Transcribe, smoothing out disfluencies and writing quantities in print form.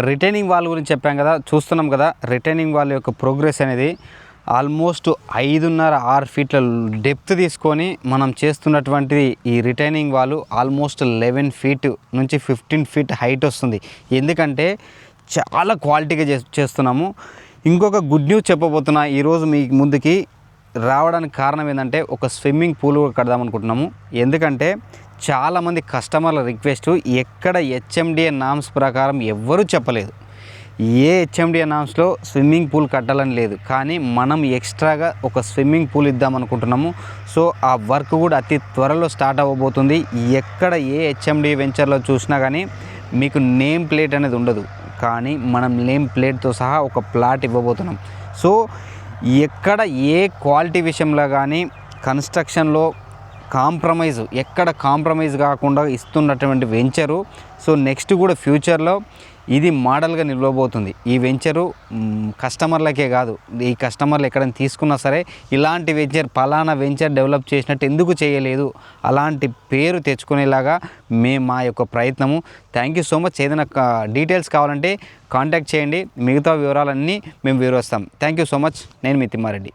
Retaining wall గురించి చెప్పాం కదా, చూస్తున్నాం కదా. రిటైనింగ్ వాల్ యొక్క ప్రోగ్రెస్ అనేది ఆల్మోస్ట్ 5.5-6 ఫీట్ల డెప్త్ తీసుకొని మనం చేస్తున్నటువంటిది. ఈ రిటైనింగ్ వాల్ ఆల్మోస్ట్ 11 ఫీట్ నుంచి 15 ఫీట్ హైట్ వస్తుంది. ఎందుకంటే చాలా క్వాలిటీగా చేస్తున్నాము. ఇంకొక గుడ్ న్యూస్ చెప్పబోతున్నా ఈరోజు మీ ముందుకి రావడానికి కారణం ఏంటంటే, ఒక స్విమ్మింగ్ పూల్ కడదాం అనుకుంటున్నాము. ఎందుకంటే చాలామంది కస్టమర్ల రిక్వెస్ట్, ఎక్కడ హెచ్ఎండిఏ నామ్స్ ప్రకారం ఎవ్వరూ చెప్పలేదు. ఏ హెచ్ఎండిఏ నామ్స్లో స్విమ్మింగ్ పూల్ కట్టాలని లేదు, కానీ మనం ఎక్స్ట్రాగా ఒక స్విమ్మింగ్ పూల్ ఇద్దాం అనుకుంటున్నాము. సో ఆ వర్క్ కూడా అతి త్వరలో స్టార్ట్ అవ్వబోతుంది. ఎక్కడ ఏ హెచ్ఎండిఏ వెంచర్లో చూసినా కానీ మీకు నేమ్ ప్లేట్ అనేది ఉండదు, కానీ మనం నేమ్ ప్లేట్తో సహా ఒక ప్లాట్ ఇవ్వబోతున్నాం. సో ఎక్కడ ఏ క్వాలిటీ విషయంలో కానీ కన్స్ట్రక్షన్లో ఎక్కడ కాంప్రమైజ్ కాకుండా ఇస్తున్నటువంటి వెంచరు. సో నెక్స్ట్ కూడా ఫ్యూచర్లో ఇది మోడల్గా నిలవబోతుంది. ఈ వెంచరు కస్టమర్లకే కాదు, ఈ కస్టమర్లు ఎక్కడైనా తీసుకున్నా సరే ఇలాంటి వెంచర్, పలానా వెంచర్ డెవలప్ చేసినట్టు ఎందుకు చేయలేదు, అలాంటి పేరు తెచ్చుకునేలాగా మా యొక్క ప్రయత్నము. Thank you so much. ఏదైనా డీటెయిల్స్ కావాలంటే కాంటాక్ట్ చేయండి, మిగతా వివరాలన్నీ మేము వివరిస్తాం. Thank you so much. నేను మీ తిమ్మారెడ్డి.